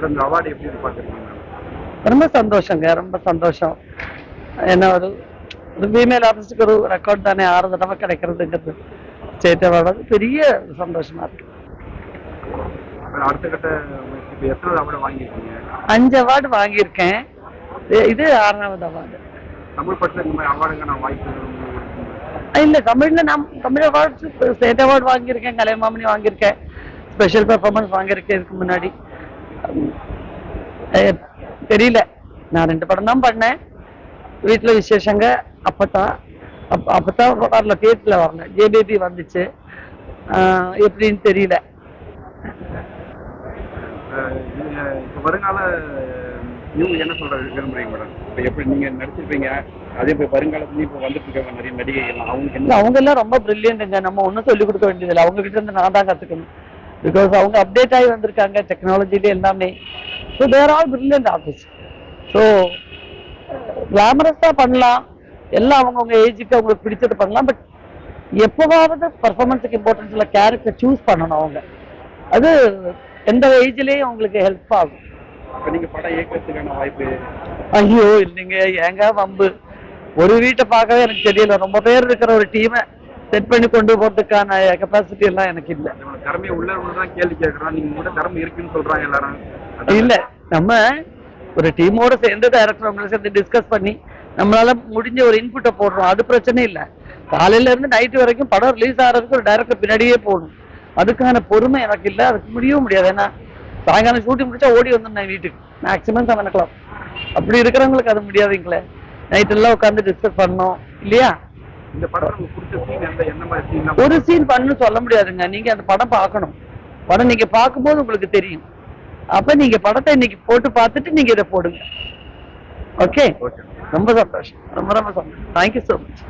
இந்த அவார்டு எப்படி பார்த்துருக்கீங்க? ரொம்ப சந்தோஷங்க, ரொம்ப சந்தோஷம். ஏன்னா ஒரு ஒரு ஃபீமேல் ஆர்டிஸ்டுக்கு ஒரு ரெக்கார்ட் தானே 6 தடவை கிடைக்கிறதுங்கிறது ஸ்டேட் அவார்டு பெரிய சந்தோஷமா இருக்கு. அடுத்த கட்ட இப்போ எத்தனை அவார்டு வாங்கியிருக்கீங்க? 5 அவார்டு வாங்கியிருக்கேன். இது 6வது அவார்டு. தமிழ் படத்தில் இந்த மாதிரி அவார்டுங்க நான் வாய்ப்பு இல்லை, தமிழ் அவார்டு ஸ்டேட் அவார்டு வாங்கியிருக்கேன், கலைமாமணி வாங்கியிருக்கேன், ஸ்பெஷல் பெர்ஃபார்மன்ஸ் வாங்கியிருக்கேன். இதுக்கு முன்னாடி தெரியல, நான் 2 படம் தான் பண்ணேன். வீட்டில் விசேஷங்க, அப்பதான் வரல, தேட்டரில் வரல, ஜேபிபி வந்துச்சு, எப்படின்னு தெரியல. இப்போ வருங்கால நீங்க என்ன சொல்ற விரும்புறீங்க மேடம்? இப்போ எப்படி நீங்க நடிச்சிருப்பீங்க, அதே இப்போ வருங்காலத்துலேயும் இப்போ வந்துட்டு இருக்காங்க நிறைய நடிகைகள், அவங்க எல்லாம் ரொம்ப பிரில்லியன்ட்டுங்க. நம்ம ஒன்றும் சொல்லிக் கொடுக்க வேண்டியதில்லை, அவங்க கிட்ட இருந்து நான் தான் கற்றுக்கணும். பிகாஸ் அவங்க அப்டேட் ஆகி வந்திருக்காங்க டெக்னாலஜிலே எல்லாமே. ஸோ தேர் ஆல் பிரில்லியன்ட் ஆர்டிஸ்ட். ஸோ கிளாமரஸாக பண்ணலாம், எல்லாம் அவங்கவுங்க ஏஜுக்கு அவங்களுக்கு பிடிச்சது பண்ணலாம். பட் எப்போவாவது பர்ஃபார்மன்ஸுக்கு இம்பார்ட்டன்ஸ் இல்லை, கேரக்டர் சூஸ் பண்ணணும் அவங்க. அது எந்த ஏஜ்லேயும் அவங்களுக்கு ஹெல்ப் ஆகும். இப்போ நீங்கள் படம் இயக்கிறதுக்கான வாய்ப்பு? ஐயோ இல்லைங்க, ஏங்க வம்பு. ஒரு வீட்டை பார்க்கவே எனக்கு தெரியல, ரொம்ப பேர் இருக்கிற ஒரு டீமை செட் பண்ணி கொண்டு போகிறதுக்கான கெப்பாசிட்டி எல்லாம் எனக்கு இல்லை. திறமையை உள்ளதான் கேள்வி கேட்குறோம், நீங்கள் கூட திறமை இருக்குன்னு சொல்கிறாங்க எல்லாரும். இல்லை, நம்ம ஒரு டீமோட சேர்ந்து டைரக்டர் அவங்களை சேர்ந்து டிஸ்கஸ் பண்ணி நம்மளால முடிஞ்ச ஒரு இன்புட்டை போடுறோம், அது பிரச்சனை இல்லை. காலையில இருந்து நைட்டு வரைக்கும் படம் ரிலீஸ் ஆகிறதுக்கு ஒரு டைரக்டர் பின்னாடியே போகணும், அதுக்கான பொறுமை எனக்கு இல்லை, அதுக்கு முடியவும் முடியாது. ஏன்னா சாயங்காலம் ஷூட்டிங் முடிச்சா ஓடி வந்துருந்தேன் வீட்டுக்கு, மேக்ஸிமம் 7 o'clock. அப்படி இருக்கிறவங்களுக்கு அது முடியாதுங்களே, நைட் எல்லாம் உட்காந்து டிஸ்கஸ் பண்ணோம் இல்லையா. இந்த படம் பிடிச்ச சீன் என்ன மாதிரி சீன்? ஒரு சீன் பண்ணு சொல்ல முடியாதுங்க, நீங்க அந்த படம் பார்க்கணும். படம் நீங்க பார்க்கும்போது உங்களுக்கு தெரியும். அப்ப நீங்க படத்தை இன்னைக்கு போட்டு பார்த்துட்டு நீங்க இதை போடுங்க. ஓகே, ரொம்ப சந்தோஷம், ரொம்ப ரொம்ப சந்தோஷம். Thank you so much.